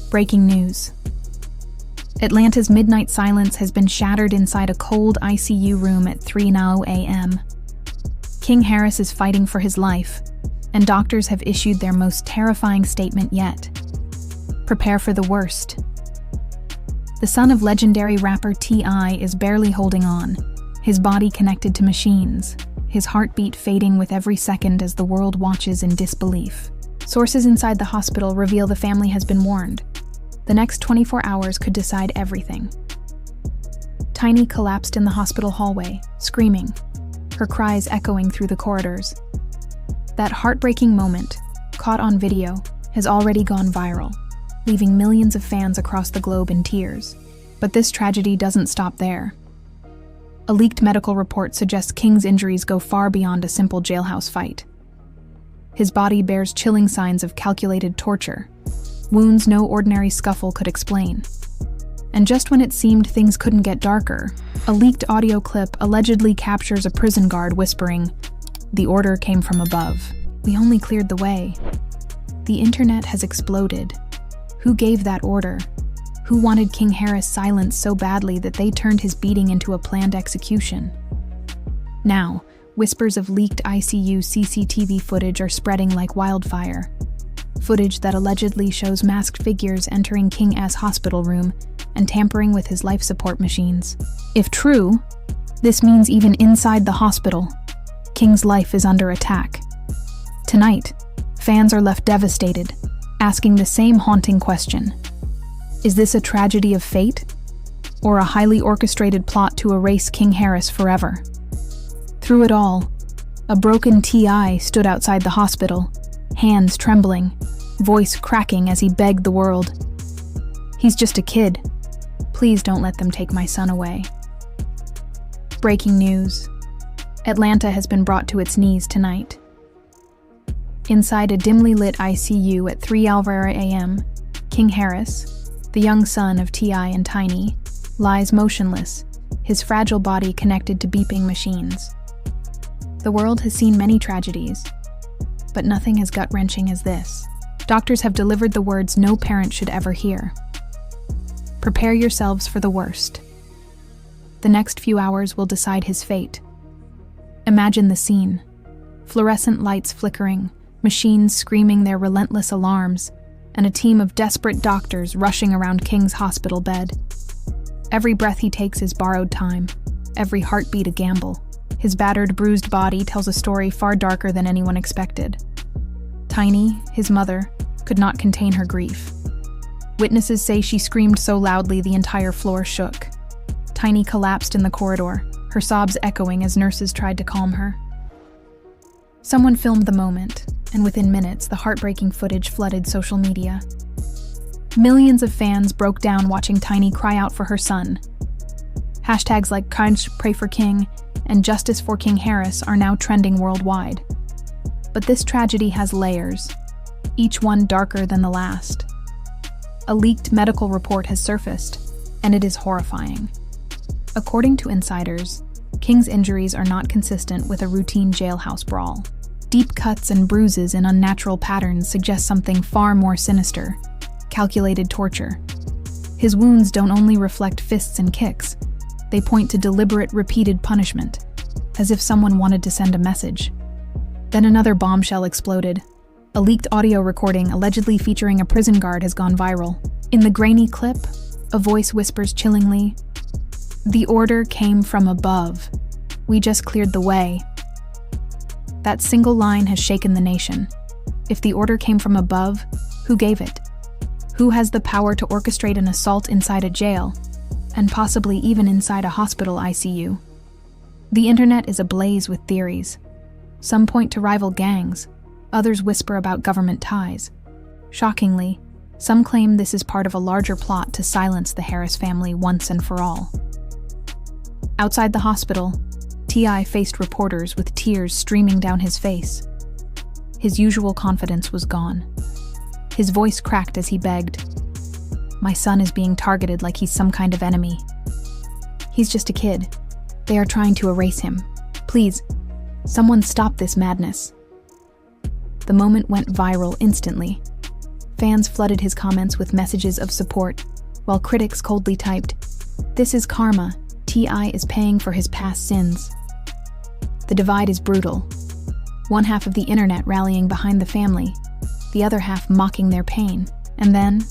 Breaking news. Atlanta's midnight silence has been shattered inside a cold ICU room at 3:00 a.m. King Harris is fighting for his life, and doctors have issued their most terrifying statement yet. Prepare for the worst. The son of legendary rapper T.I. is barely holding on, his body connected to machines, his heartbeat fading with every second as the world watches in disbelief. Sources inside the hospital reveal the family has been warned. The next 24 hours could decide everything. Tiny collapsed in the hospital hallway, screaming, her cries echoing through the corridors. That heartbreaking moment, caught on video, has already gone viral, leaving millions of fans across the globe in tears. But this tragedy doesn't stop there. A leaked medical report suggests King's injuries go far beyond a simple jailhouse fight. His body bears chilling signs of calculated torture, wounds no ordinary scuffle could explain. And just when it seemed things couldn't get darker, a leaked audio clip allegedly captures a prison guard whispering, "The order came from above. We only cleared the way." The internet has exploded. Who gave that order? Who wanted King Harris silenced so badly that they turned his beating into a planned execution? Now, whispers of leaked ICU CCTV footage are spreading like wildfire. Footage that allegedly shows masked figures entering King S. hospital room and tampering with his life support machines. If true, this means even inside the hospital, King's life is under attack. Tonight, fans are left devastated, asking the same haunting question. Is this a tragedy of fate, or a highly orchestrated plot to erase King Harris forever? Through it all, a broken T.I. stood outside the hospital, hands trembling, voice cracking as he begged the world. "He's just a kid. Please don't let them take my son away." Breaking news. Atlanta has been brought to its knees tonight. Inside a dimly lit ICU at 3:00 a.m., King Harris, the young son of T.I. and Tiny, lies motionless, his fragile body connected to beeping machines. The world has seen many tragedies, but nothing as gut-wrenching as this. Doctors have delivered the words no parent should ever hear. Prepare yourselves for the worst. The next few hours will decide his fate. Imagine the scene. Fluorescent lights flickering, machines screaming their relentless alarms, and a team of desperate doctors rushing around King's hospital bed. Every breath he takes is borrowed time, every heartbeat a gamble. His battered, bruised body tells a story far darker than anyone expected. Tiny, his mother, could not contain her grief. Witnesses say she screamed so loudly the entire floor shook. Tiny collapsed in the corridor, her sobs echoing as nurses tried to calm her. Someone filmed the moment, and within minutes, the heartbreaking footage flooded social media. Millions of fans broke down watching Tiny cry out for her son. Hashtags like "Pray for King" and "Justice for King Harris" are now trending worldwide. But this tragedy has layers, each one darker than the last. A leaked medical report has surfaced, and it is horrifying. According to insiders, King's injuries are not consistent with a routine jailhouse brawl. Deep cuts and bruises in unnatural patterns suggest something far more sinister, calculated torture. His wounds don't only reflect fists and kicks, they point to deliberate, repeated punishment, as if someone wanted to send a message. Then another bombshell exploded. A leaked audio recording allegedly featuring a prison guard has gone viral. In the grainy clip, a voice whispers chillingly, "The order came from above. We just cleared the way." That single line has shaken the nation. If the order came from above, who gave it? Who has the power to orchestrate an assault inside a jail, and possibly even inside a hospital ICU? The internet is ablaze with theories. Some point to rival gangs, others whisper about government ties. Shockingly, some claim this is part of a larger plot to silence the Harris family once and for all. Outside the hospital, T.I. faced reporters with tears streaming down his face. His usual confidence was gone. His voice cracked as he begged, "My son is being targeted like he's some kind of enemy. He's just a kid. They are trying to erase him. Please, someone stop this madness." The moment went viral instantly. Fans flooded his comments with messages of support, while critics coldly typed, "This is karma. T.I. is paying for his past sins." The divide is brutal. One half of the internet rallying behind the family, the other half mocking their pain. And then,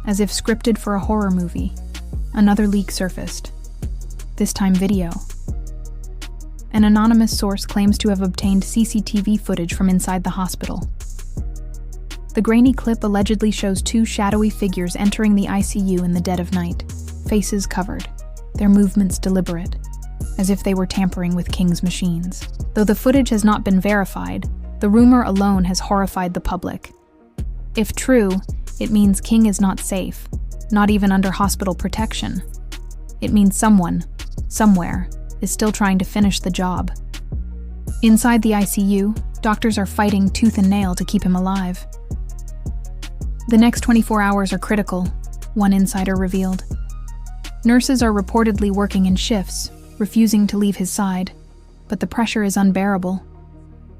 as if scripted for a horror movie, another leak surfaced. This time video. An anonymous source claims to have obtained CCTV footage from inside the hospital. The grainy clip allegedly shows two shadowy figures entering the ICU in the dead of night, faces covered, their movements deliberate, as if they were tampering with King's machines. Though the footage has not been verified, the rumor alone has horrified the public. If true, it means King is not safe, not even under hospital protection. It means someone, somewhere, is still trying to finish the job. Inside the ICU, doctors are fighting tooth and nail to keep him alive. The next 24 hours are critical, one insider revealed. Nurses are reportedly working in shifts, refusing to leave his side, but the pressure is unbearable.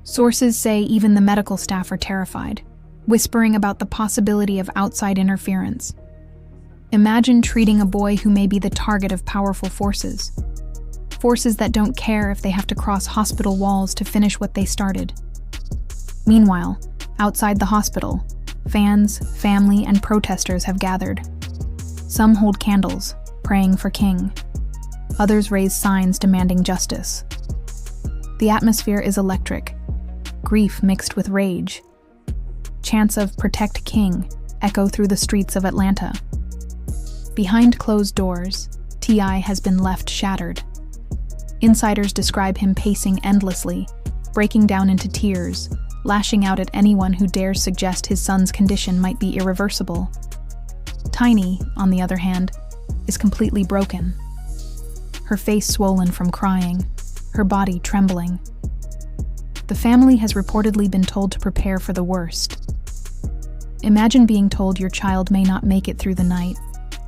Sources say even the medical staff are terrified, whispering about the possibility of outside interference. Imagine treating a boy who may be the target of powerful forces. Forces that don't care if they have to cross hospital walls to finish what they started. Meanwhile, outside the hospital, fans, family, and protesters have gathered. Some hold candles, praying for King. Others raise signs demanding justice. The atmosphere is electric, grief mixed with rage. Chants of "Protect King" echo through the streets of Atlanta. Behind closed doors, T.I. has been left shattered. Insiders describe him pacing endlessly, breaking down into tears, lashing out at anyone who dares suggest his son's condition might be irreversible. Tiny, on the other hand, is completely broken. Her face swollen from crying, her body trembling. The family has reportedly been told to prepare for the worst. Imagine being told your child may not make it through the night,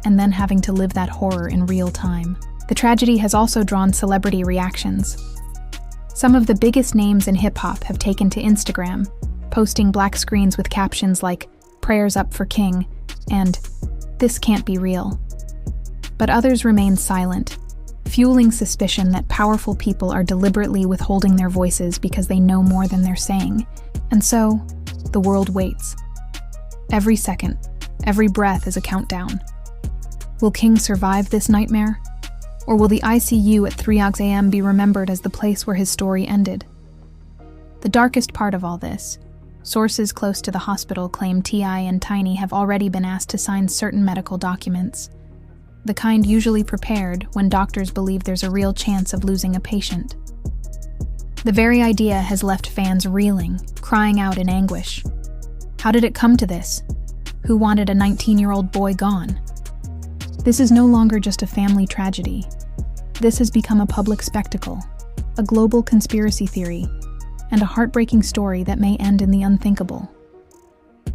and then having to live that horror in real time. The tragedy has also drawn celebrity reactions. Some of the biggest names in hip-hop have taken to Instagram, posting black screens with captions like, "Prayers up for King," and "This can't be real." But others remain silent, fueling suspicion that powerful people are deliberately withholding their voices because they know more than they're saying. And so, the world waits. Every second, every breath is a countdown. Will King survive this nightmare? Or will the ICU at 3 a.m. be remembered as the place where his story ended? The darkest part of all this, sources close to the hospital claim T.I. and Tiny have already been asked to sign certain medical documents, the kind usually prepared when doctors believe there's a real chance of losing a patient. The very idea has left fans reeling, crying out in anguish. How did it come to this? Who wanted a 19-year-old boy gone? This is no longer just a family tragedy. This has become a public spectacle, a global conspiracy theory, and a heartbreaking story that may end in the unthinkable.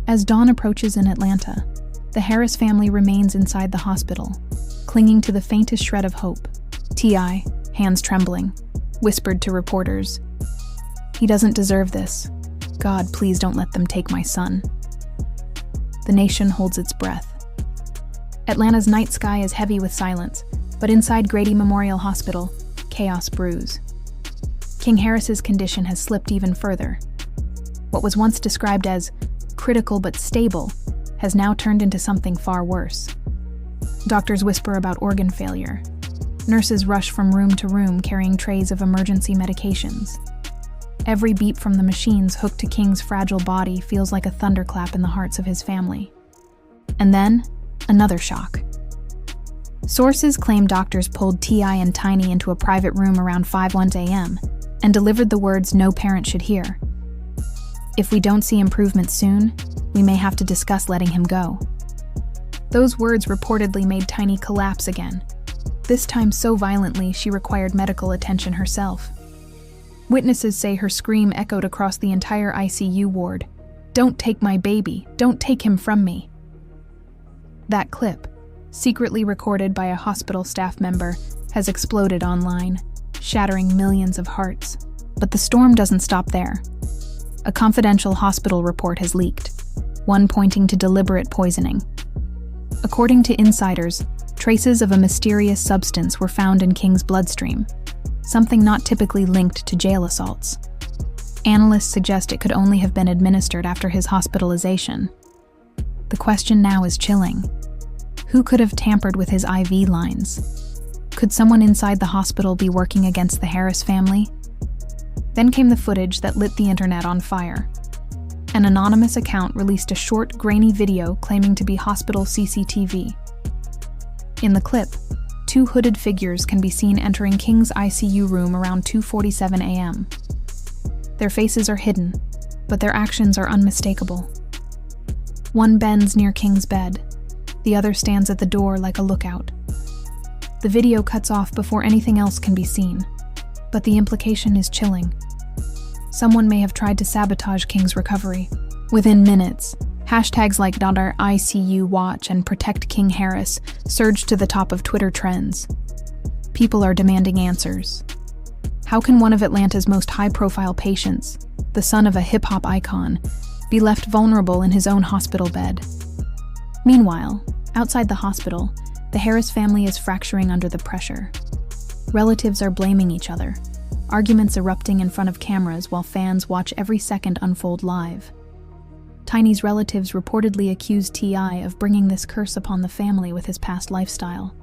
As dawn approaches in Atlanta, the Harris family remains inside the hospital, clinging to the faintest shred of hope. T.I., hands trembling, whispered to reporters, "He doesn't deserve this. God, please don't let them take my son." The nation holds its breath. Atlanta's night sky is heavy with silence, but inside Grady Memorial Hospital, chaos brews. King Harris's condition has slipped even further. What was once described as critical but stable has now turned into something far worse. Doctors whisper about organ failure. Nurses rush from room to room carrying trays of emergency medications. Every beep from the machines hooked to King's fragile body feels like a thunderclap in the hearts of his family. And then, another shock. Sources claim doctors pulled T.I. and Tiny into a private room around 5:01 a.m. and delivered the words no parent should hear. "If we don't see improvement soon, we may have to discuss letting him go." Those words reportedly made Tiny collapse again, this time so violently she required medical attention herself. Witnesses say her scream echoed across the entire ICU ward. "Don't take my baby, don't take him from me." That clip, secretly recorded by a hospital staff member, has exploded online, shattering millions of hearts. But the storm doesn't stop there. A confidential hospital report has leaked. one pointing to deliberate poisoning. According to insiders, traces of a mysterious substance were found in King's bloodstream, something not typically linked to jail assaults. Analysts suggest it could only have been administered after his hospitalization. The question now is chilling. Who could have tampered with his IV lines? Could someone inside the hospital be working against the Harris family? Then came the footage that lit the internet on fire. An anonymous account released a short, grainy video claiming to be hospital CCTV. In the clip, two hooded figures can be seen entering King's ICU room around 2:47 a.m. Their faces are hidden, but their actions are unmistakable. One bends near King's bed. The other stands at the door like a lookout. The video cuts off before anything else can be seen, but the implication is chilling. Someone may have tried to sabotage King's recovery. Within minutes, hashtags like .ICUWatch and Protect King Harris surged to the top of Twitter trends. People are demanding answers. How can one of Atlanta's most high-profile patients, the son of a hip-hop icon, be left vulnerable in his own hospital bed? Meanwhile, outside the hospital, the Harris family is fracturing under the pressure. Relatives are blaming each other, arguments erupting in front of cameras while fans watch every second unfold live. Tiny's relatives reportedly accused T.I. of bringing this curse upon the family with his past lifestyle.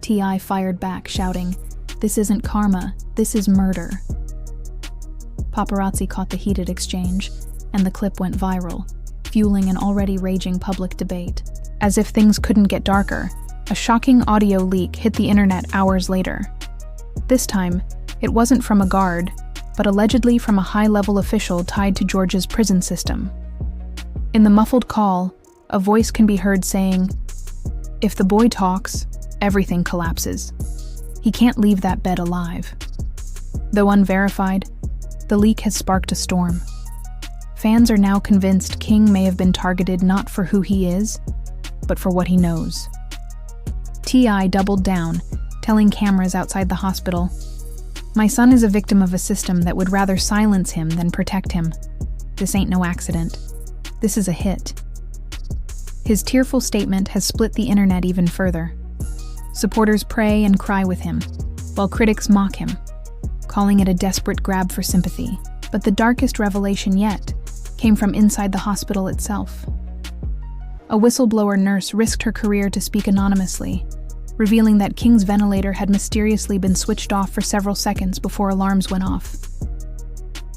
T.I. fired back, shouting, "This isn't karma, this is murder." Paparazzi caught the heated exchange, and the clip went viral, fueling an already raging public debate. As if things couldn't get darker, a shocking audio leak hit the internet hours later. This time, it wasn't from a guard, but allegedly from a high-level official tied to Georgia's prison system. In the muffled call, a voice can be heard saying, "If the boy talks, everything collapses. He can't leave that bed alive." Though unverified, the leak has sparked a storm. Fans are now convinced King may have been targeted not for who he is, but for what he knows. T.I. doubled down, telling cameras outside the hospital, "My son is a victim of a system that would rather silence him than protect him. This ain't no accident. This is a hit." His tearful statement has split the internet even further. Supporters pray and cry with him, while critics mock him, calling it a desperate grab for sympathy. But the darkest revelation yet came from inside the hospital itself. A whistleblower nurse risked her career to speak anonymously, revealing that King's ventilator had mysteriously been switched off for several seconds before alarms went off.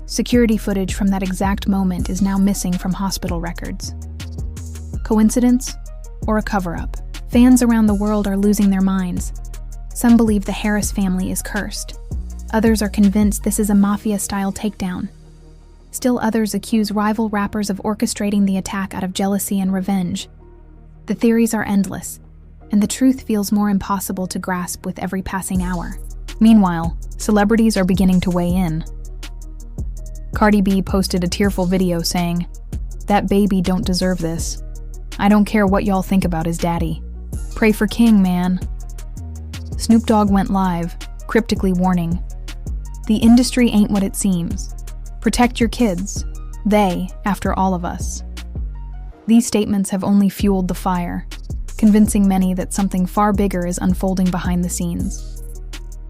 Security footage from that exact moment is now missing from hospital records. Coincidence or a cover-up? Fans around the world are losing their minds. Some believe the Harris family is cursed. Others are convinced this is a mafia-style takedown. Still others accuse rival rappers of orchestrating the attack out of jealousy and revenge. The theories are endless, and the truth feels more impossible to grasp with every passing hour. Meanwhile, celebrities are beginning to weigh in. Cardi B posted a tearful video saying, "That baby don't deserve this. I don't care what y'all think about his daddy. Pray for King, man." Snoop Dogg went live, cryptically warning, "The industry ain't what it seems. Protect your kids. They, after all of us." These statements have only fueled the fire, convincing many that something far bigger is unfolding behind the scenes.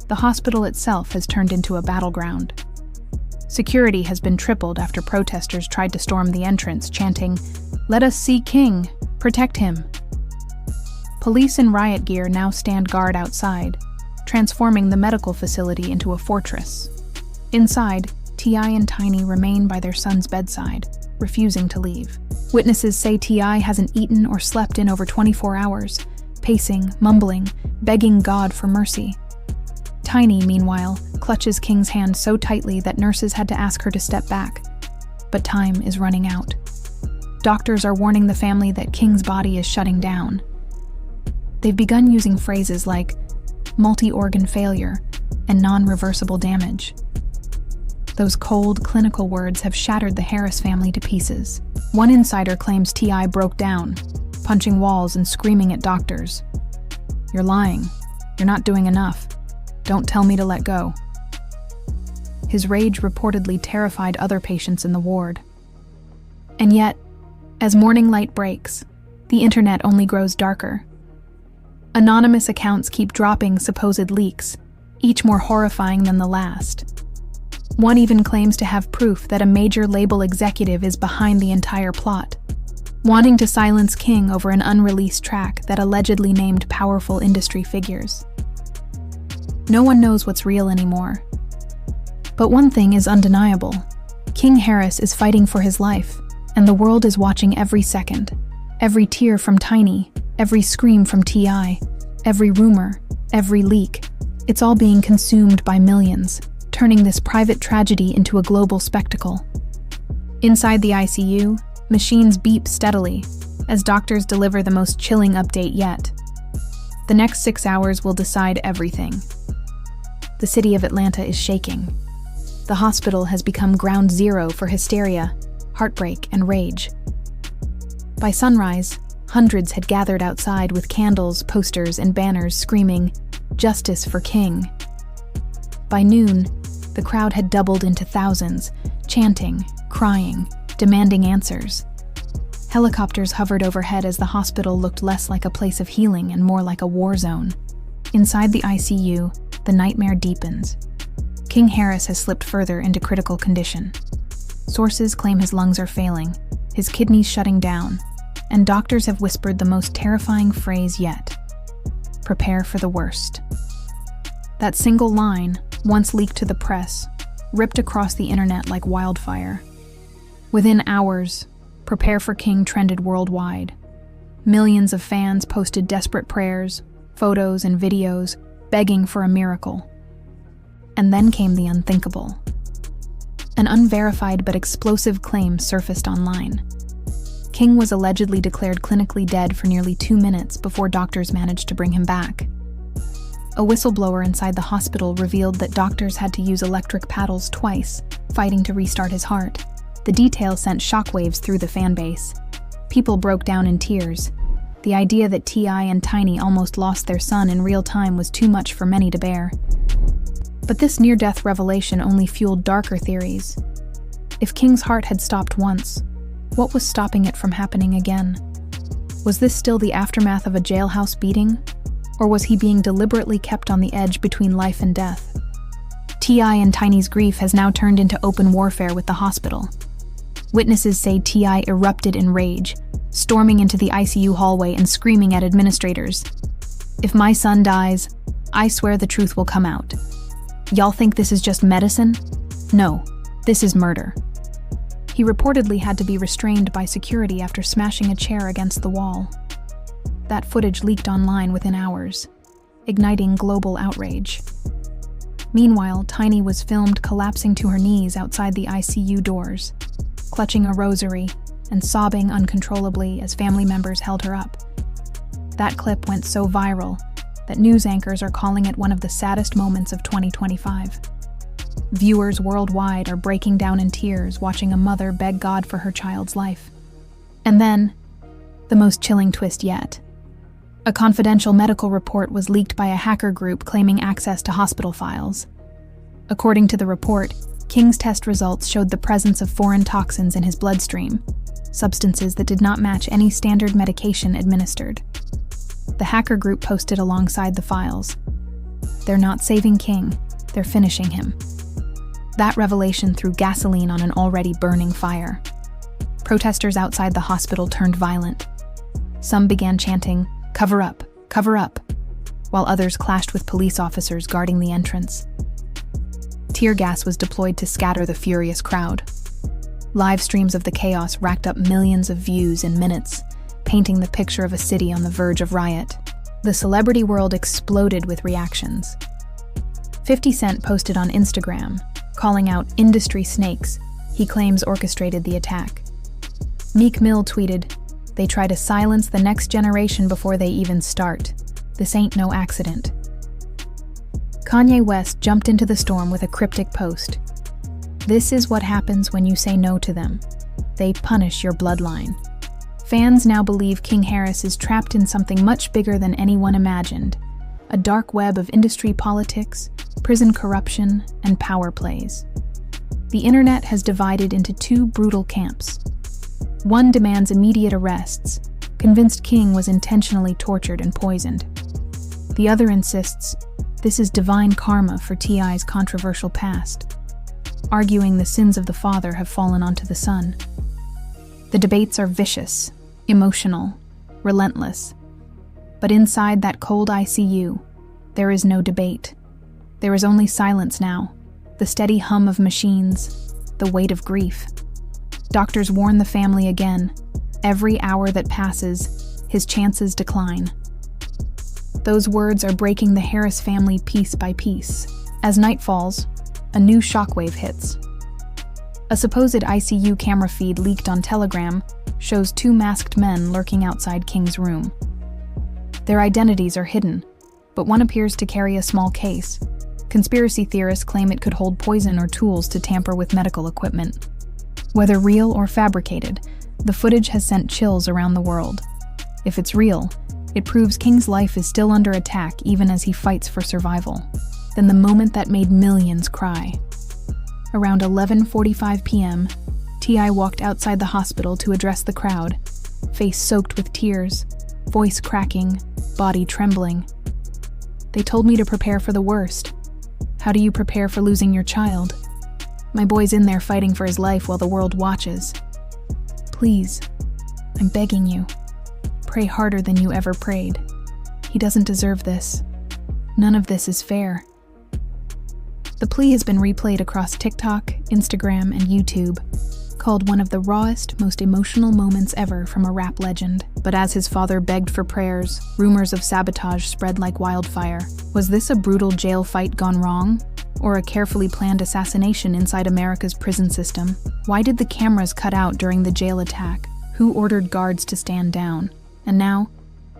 The hospital itself has turned into a battleground. Security has been tripled after protesters tried to storm the entrance, chanting, "Let us see King! Protect him!" Police in riot gear now stand guard outside, transforming the medical facility into a fortress. Inside, T.I. and Tiny remain by their son's bedside, refusing to leave. Witnesses say T.I. hasn't eaten or slept in over 24 hours, pacing, mumbling, begging God for mercy. Tiny, meanwhile, clutches King's hand so tightly that nurses had to ask her to step back. But time is running out. Doctors are warning the family that King's body is shutting down. They've begun using phrases like multi-organ failure and non-reversible damage. Those cold, clinical words have shattered the Harris family to pieces. One insider claims T.I. broke down, punching walls and screaming at doctors. "You're lying. You're not doing enough. Don't tell me to let go." His rage reportedly terrified other patients in the ward. And yet, As morning light breaks, the internet only grows darker. Anonymous accounts keep dropping supposed leaks, each more horrifying than the last. One even claims to have proof that a major label executive is behind the entire plot, wanting to silence King over an unreleased track that allegedly named powerful industry figures. No one knows what's real anymore. But one thing is undeniable. King Harris is fighting for his life, and the world is watching every second. Every tear from Tiny, every scream from T.I., every rumor, every leak. It's all being consumed by millions, turning this private tragedy into a global spectacle. Inside the ICU, machines beep steadily as doctors deliver the most chilling update yet. The next 6 hours will decide everything. The city of Atlanta is shaking. The hospital has become ground zero for hysteria, heartbreak, and rage. By sunrise, hundreds had gathered outside with candles, posters, and banners screaming, "Justice for King." By noon, the crowd had doubled into thousands, chanting, crying, demanding answers. Helicopters hovered overhead as the hospital looked less like a place of healing and more like a war zone. Inside the ICU, the nightmare deepens. King Harris has slipped further into critical condition. Sources claim his lungs are failing, his kidneys shutting down, and doctors have whispered the most terrifying phrase yet: "Prepare for the worst." That single line, once leaked to the press, ripped across the internet like wildfire. Within hours, "Prepare for King" trended worldwide. Millions of fans posted desperate prayers, photos, and videos, begging for a miracle. And then came the unthinkable. An unverified but explosive claim surfaced online. King was allegedly declared clinically dead for nearly 2 minutes before doctors managed to bring him back. A whistleblower inside the hospital revealed that doctors had to use electric paddles twice, fighting to restart his heart. The detail sent shockwaves through the fan base. People broke down in tears. The idea that T.I. and Tiny almost lost their son in real time was too much for many to bear. But this near-death revelation only fueled darker theories. If King's heart had stopped once, what was stopping it from happening again? Was this still the aftermath of a jailhouse beating? Or was he being deliberately kept on the edge between life and death? T.I. and Tiny's grief has now turned into open warfare with the hospital. Witnesses say T.I. erupted in rage, storming into the ICU hallway and screaming at administrators, "If my son dies, I swear the truth will come out. Y'all think this is just medicine? No, this is murder." He reportedly had to be restrained by security after smashing a chair against the wall. That footage leaked online within hours, igniting global outrage. Meanwhile, Tiny was filmed collapsing to her knees outside the ICU doors, clutching a rosary and sobbing uncontrollably as family members held her up. That clip went so viral that news anchors are calling it one of the saddest moments of 2025. Viewers worldwide are breaking down in tears watching a mother beg God for her child's life. And then, the most chilling twist yet. A confidential medical report was leaked by a hacker group claiming access to hospital files. According to the report, King's test results showed the presence of foreign toxins in his bloodstream, substances that did not match any standard medication administered. The hacker group posted alongside the files, "They're not saving King, they're finishing him." That revelation threw gasoline on an already burning fire. Protesters outside the hospital turned violent. Some began chanting, "Cover up, cover up," while others clashed with police officers guarding the entrance. Tear gas was deployed to scatter the furious crowd. Live streams of the chaos racked up millions of views in minutes, painting the picture of a city on the verge of riot. The celebrity world exploded with reactions. 50 Cent posted on Instagram, calling out industry snakes he claims orchestrated the attack. Meek Mill tweeted, "They try to silence the next generation before they even start. This ain't no accident." Kanye West jumped into the storm with a cryptic post. "This is what happens when you say no to them. They punish your bloodline." Fans now believe King Harris is trapped in something much bigger than anyone imagined, a dark web of industry politics, prison corruption, and power plays. The internet has divided into two brutal camps. One demands immediate arrests, convinced King was intentionally tortured and poisoned. The other insists this is divine karma for T.I.'s controversial past, arguing the sins of the father have fallen onto the son. The debates are vicious, emotional, relentless. But inside that cold ICU, there is no debate. There is only silence now, the steady hum of machines, the weight of grief. Doctors warn the family again. Every hour that passes, his chances decline. Those words are breaking the Harris family piece by piece. As night falls, a new shockwave hits. A supposed ICU camera feed leaked on Telegram shows two masked men lurking outside King's room. Their identities are hidden, but one appears to carry a small case. Conspiracy theorists claim it could hold poison or tools to tamper with medical equipment. Whether real or fabricated, the footage has sent chills around the world. If it's real, it proves King's life is still under attack even as he fights for survival. Then the moment that made millions cry. Around 11:45 p.m., T.I. walked outside the hospital to address the crowd, face soaked with tears, voice cracking, body trembling. They told me to prepare for the worst. How do you prepare for losing your child? My boy's in there fighting for his life while the world watches. Please, I'm begging you, pray harder than you ever prayed. He doesn't deserve this. None of this is fair. The plea has been replayed across TikTok, Instagram, and YouTube, called one of the rawest, most emotional moments ever from a rap legend. But as his father begged for prayers, rumors of sabotage spread like wildfire. Was this a brutal jail fight gone wrong? Or a carefully planned assassination inside America's prison system? Why did the cameras cut out during the jail attack? Who ordered guards to stand down? And now,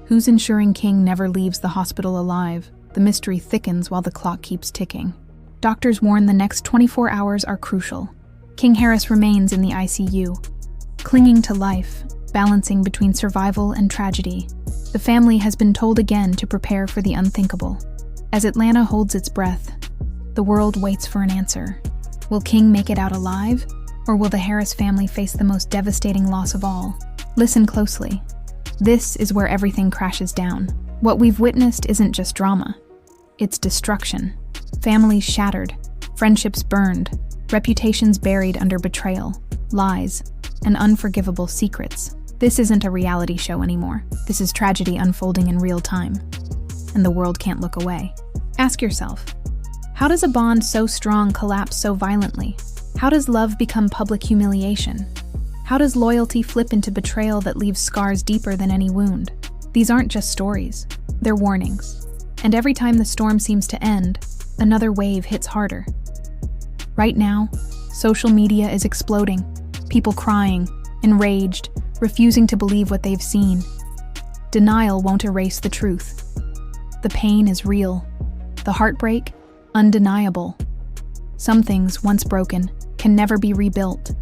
who's ensuring King never leaves the hospital alive? The mystery thickens while the clock keeps ticking. Doctors warn the next 24 hours are crucial. King Harris remains in the ICU, clinging to life, balancing between survival and tragedy. The family has been told again to prepare for the unthinkable. As Atlanta holds its breath, the world waits for an answer. Will King make it out alive, or will the Harris family face the most devastating loss of all? Listen closely. This is where everything crashes down. What we've witnessed isn't just drama. It's destruction. Families shattered, friendships burned, reputations buried under betrayal, lies, and unforgivable secrets. This isn't a reality show anymore. This is tragedy unfolding in real time. And the world can't look away. Ask yourself, how does a bond so strong collapse so violently? How does love become public humiliation? How does loyalty flip into betrayal that leaves scars deeper than any wound? These aren't just stories, they're warnings. And every time the storm seems to end, another wave hits harder. Right now, social media is exploding. People crying, enraged, refusing to believe what they've seen. Denial won't erase the truth. The pain is real. The heartbreak, undeniable. Some things, once broken, can never be rebuilt.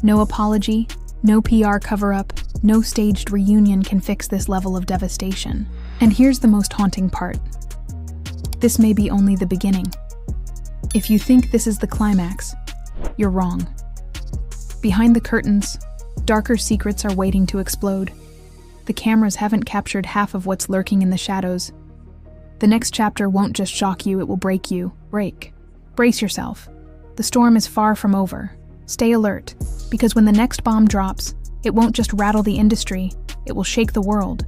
No apology, no PR cover-up, no staged reunion can fix this level of devastation. And here's the most haunting part. This may be only the beginning. If you think this is the climax, you're wrong. Behind the curtains, darker secrets are waiting to explode. The cameras haven't captured half of what's lurking in the shadows. The next chapter won't just shock you, it will break you. Brace yourself. The storm is far from over. Stay alert, because when the next bomb drops, it won't just rattle the industry, it will shake the world.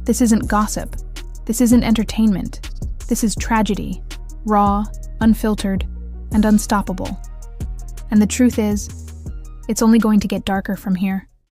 This isn't gossip. This isn't entertainment. This is tragedy, raw, unfiltered, and unstoppable. And the truth is, it's only going to get darker from here.